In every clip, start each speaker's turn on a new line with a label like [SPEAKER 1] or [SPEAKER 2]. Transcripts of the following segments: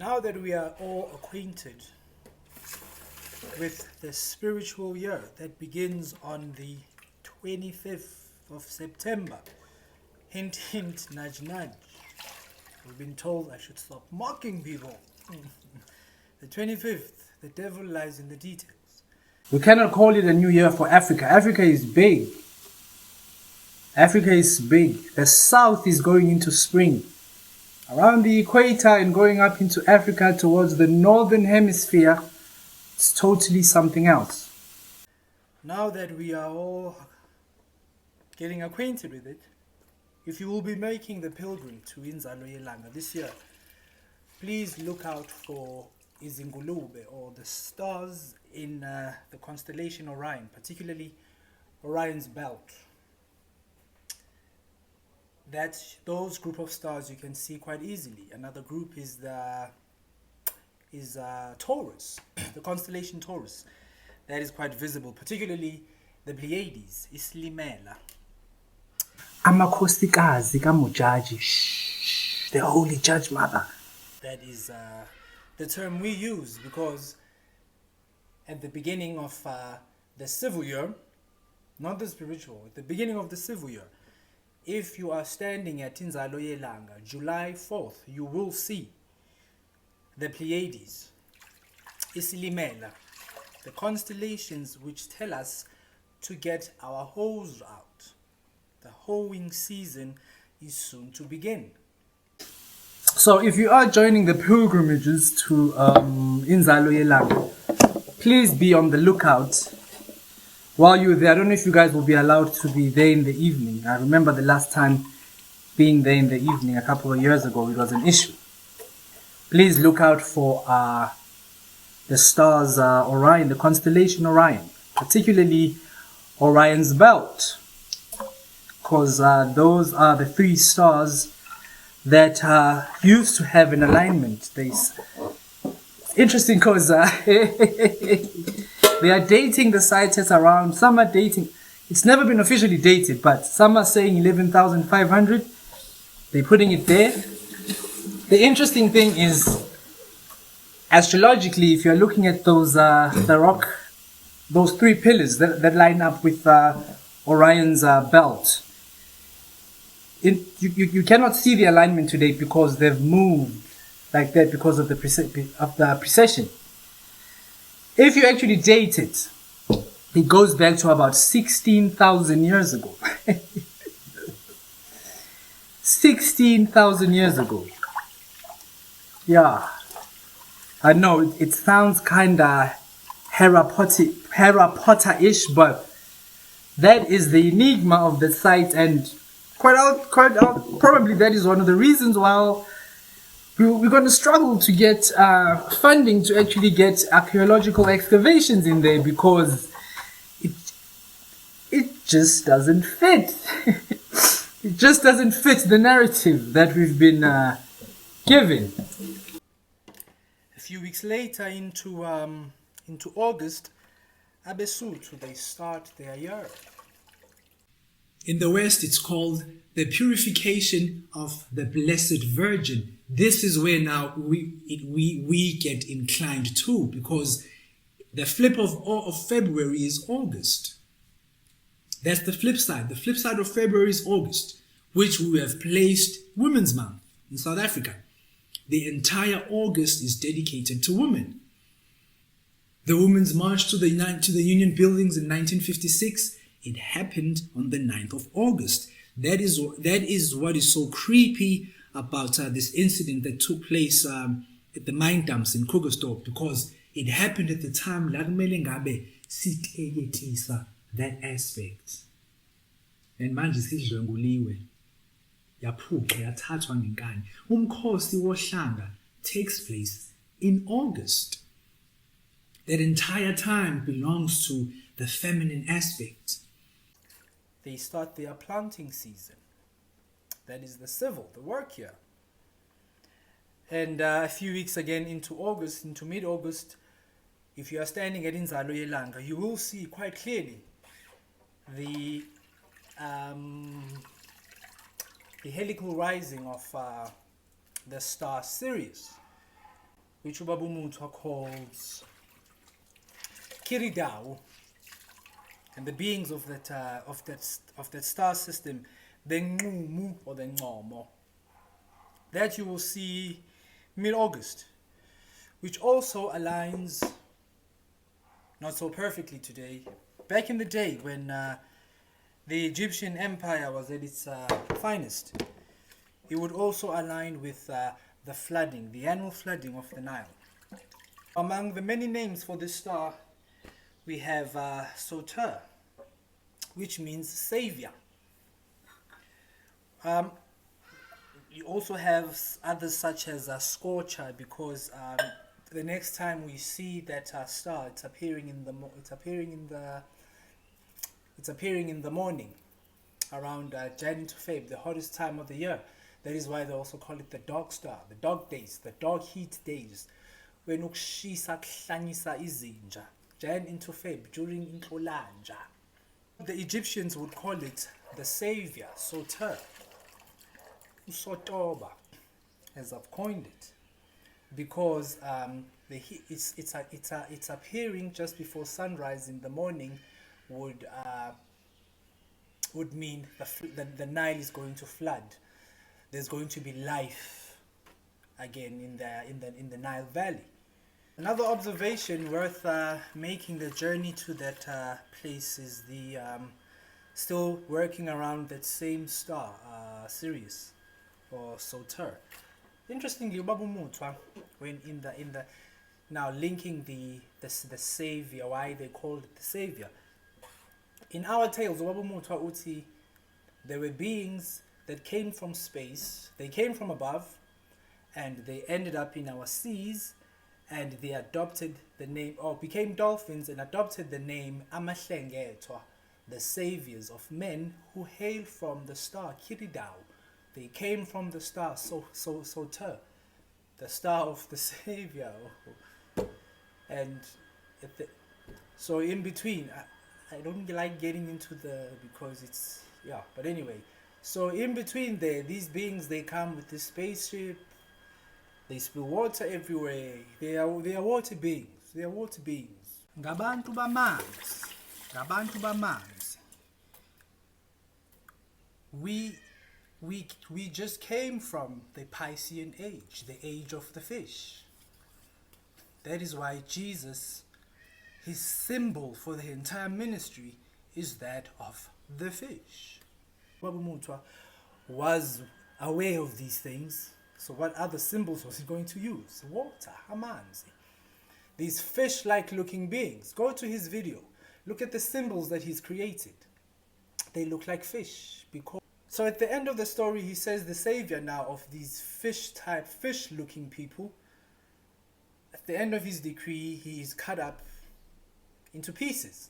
[SPEAKER 1] Now that we are all acquainted with the spiritual year that begins on the 25th of September, hint hint, nudge nudge, we've been told I should stop mocking people. The 25th, the devil lies in the details.
[SPEAKER 2] We cannot call it a new year for Africa. Africa is big. Africa is big. The south is going into spring. Around the equator and going up into Africa towards the northern hemisphere, it's totally something else.
[SPEAKER 1] Now that we are all getting acquainted with it, if you will be making the pilgrim to Inzalo LaNGa this year, please look out for Izingulube, or the stars in the constellation Orion, particularly Orion's belt. Those group of stars you can see quite easily. Another group is Taurus, the constellation Taurus. That is quite visible, particularly the Pleiades, Islimela.
[SPEAKER 2] Amakhosikazi kaMujaji, the Holy Judge Mother.
[SPEAKER 1] That is the term we use because at the beginning of the civil year, not the spiritual, at the beginning of the civil year, if you are standing at Inzalo LaNGa, July 4th, you will see the Pleiades, Isilimela, the constellations which tell us to get our hoes out. The hoeing season is soon to begin.
[SPEAKER 2] So if you are joining the pilgrimages to Inzalo LaNGa, please be on the lookout. While you're there, I don't know if you guys will be allowed to be there in the evening. I remember the last time being there in the evening a couple of years ago, it was an issue. Please look out for the stars Orion, the constellation Orion, particularly Orion's belt, because those are the three stars that used to have an alignment. It's interesting because they are dating the scientists around. Some are dating. It's never been officially dated, but some are saying 11,500. They're putting it there. The interesting thing is, astrologically, if you're looking at those the rock, those three pillars that line up with Orion's belt, you cannot see the alignment today because they've moved like that because of the precession. If you actually date it, it goes back to about 16,000 years ago. 16,000 years ago. Yeah. I know it sounds kind of Harry Potter-ish, but that is the enigma of the site, and quite out, probably that is one of the reasons why we're going to struggle to get funding to actually get archaeological excavations in there, because it just doesn't fit. It just doesn't fit the narrative that we've been given.
[SPEAKER 1] A few weeks later, into August, Abesuthu, they start their year.
[SPEAKER 3] In the West, it's called the purification of the Blessed Virgin. This is where now we get inclined to, because the flip of February is August. That's the flip side. The flip side of February is August, which we have placed Women's Month in South Africa. The entire August is dedicated to women. The Women's March to the Union Buildings in 1956, it happened on the 9th of August. That is what is so creepy about this incident that took place at the mine dumps in Krugersdorp, because it happened at the time that aspect. And manje sidlwenguliwe, yaphuqa yathathwa ngenkani. Umkhosi wohlanga takes place in August. That entire time belongs to the feminine aspect.
[SPEAKER 1] They start their planting season. That is the civil, the work year. And a few weeks again into August, into mid-August, if you are standing at Inzalo LaNGa, you will see quite clearly the helical rising of the star Sirius. which Ubaba Mutwa calls Kiridao, and the beings of that star system, the Nqumu or the Ncomo, that you will see mid-August, which also aligns not so perfectly today. Back in the day when the Egyptian Empire was at its finest, it would also align with the flooding, the annual flooding of the Nile. Among the many names for this star, we have Soter, which means savior. You also have others such as Scorcher, because the next time we see that star, it's appearing in the morning, around January to Feb, the hottest time of the year. That is why they also call it the dog star, the dog days, the dog heat days. When ukushisa kuhlanyisa izinja, Jan into Feb, during Inhlolanja. The Egyptians would call it the savior, Soter, Usotoba, as I've coined it, because it's appearing just before sunrise in the morning would mean the Nile is going to flood. There's going to be life again in the Nile Valley. Another observation worth making the journey to that place is the still working around that same star, Sirius or Soter. Interestingly, Ubaba Mutwa, when in the now linking the savior, why they called it the savior. In our tales, Ubaba Mutwa uti, there were beings that came from space, they came from above, and they ended up in our seas, and they adopted the name, or became dolphins and adopted the name Amahlengetwa, the saviors of men who hail from the star Kiridao. They came from the star Soter, the star of the savior. And so in between, I don't like getting into because it's, yeah, but anyway. So in between there, these beings, they come with this spaceship, they spill water everywhere. They are water beings. They are water beings. Ngabantu bamanzi. Ngabantu bamanzi. We just came from the Piscean age, the age of the fish. That is why Jesus, his symbol for the entire ministry is that of the fish. Ubaba Mutwa was aware of these things. So what other symbols was he going to use? Water, amanzi. These fish-like looking beings. Go to his video. Look at the symbols that he's created. They look like fish. So at the end of the story, he says the savior now of these fish-looking people, at the end of his decree, he is cut up into pieces.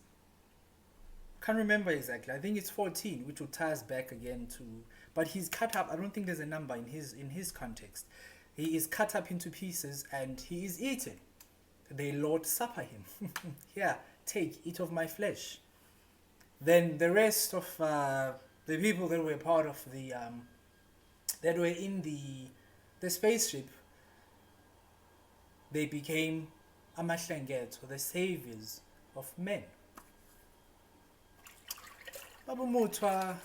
[SPEAKER 1] Can't remember exactly. I think it's 14, which will tie us back again to... But he's cut up. I don't think there's a number in his context. He is cut up into pieces and he is eaten. They Lord Supper him. Here, take, eat of my flesh. Then the rest of the people that were part of that were in the spaceship, they became Amahlengetwa, the saviors of men. Ubaba Mutwa,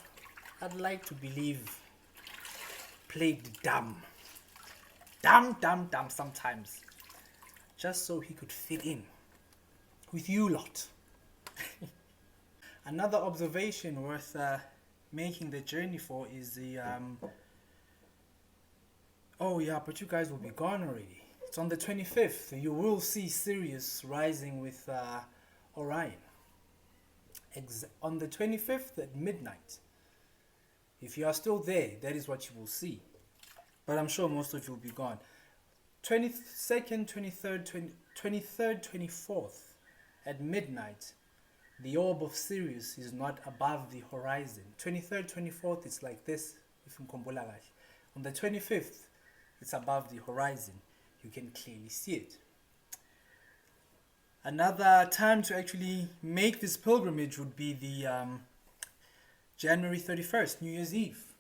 [SPEAKER 1] I'd like to believe, played dumb sometimes, just so he could fit in with you lot. Another observation worth making the journey for is the oh yeah, but you guys will be gone already. It's on the 25th. You will see Sirius rising with Orion. On the 25th at midnight. If you are still there, that is what you will see. But I'm sure most of you will be gone. 22nd, 23rd, 24th at midnight, the orb of Sirius is not above the horizon. 23rd, 24th, it's like this. On the 25th, it's above the horizon. You can clearly see it. Another time to actually make this pilgrimage would be the January 31st, New Year's Eve.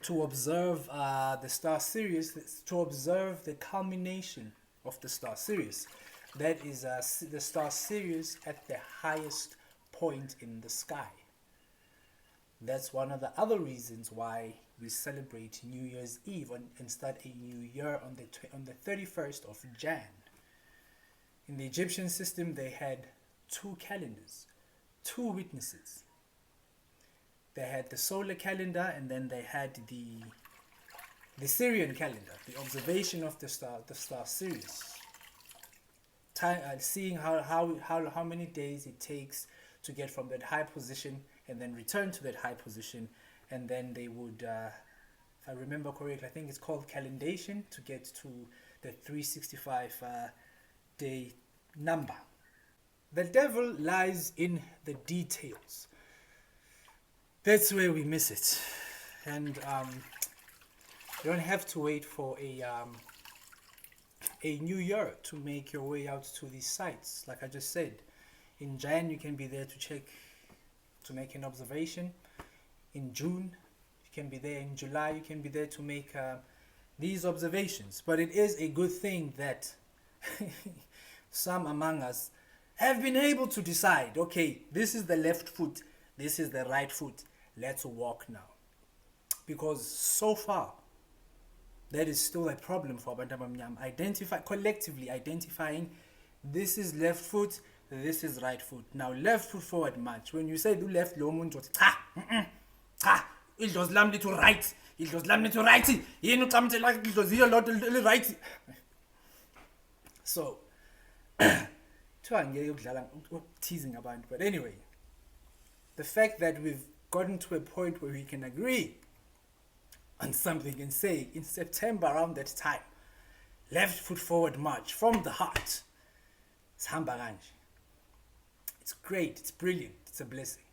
[SPEAKER 1] to observe the star series, to observe the culmination of the star series. That is the star series at the highest point in the sky. That's one of the other reasons why we celebrate New Year's Eve and start a new year on the 31st of Jan. In the Egyptian system, they had two calendars, two witnesses. They had the solar calendar, and then they had the Syrian calendar, the observation of the star series. Seeing how many days it takes to get from that high position and then return to that high position, and then they would, if I remember correctly, I think it's called calendation, to get to the 365 day number. The devil lies in the details. That's where we miss it. And you don't have to wait for a new year to make your way out to these sites. Like I just said, in Jan you can be there to check, to make an observation. In June you can be there. In July you can be there to make these observations. But it is a good thing that some among us have been able to decide, okay, this is the left foot, this is the right foot, let's walk now. Because so far that is still a problem for abantu abamnyama. Collectively identifying, this is left foot, this is right foot. Now left foot forward march. When you say do left, lo muntu cha, it does lamb to right, it does lamb to right. Yenu tamte like it does here lot right. So teasing about, but anyway, the fact that we've gotten to a point where we can agree on something and say in September around that time, left foot forward march from the heart. It's hamba kanje. It's great, it's brilliant, it's a blessing.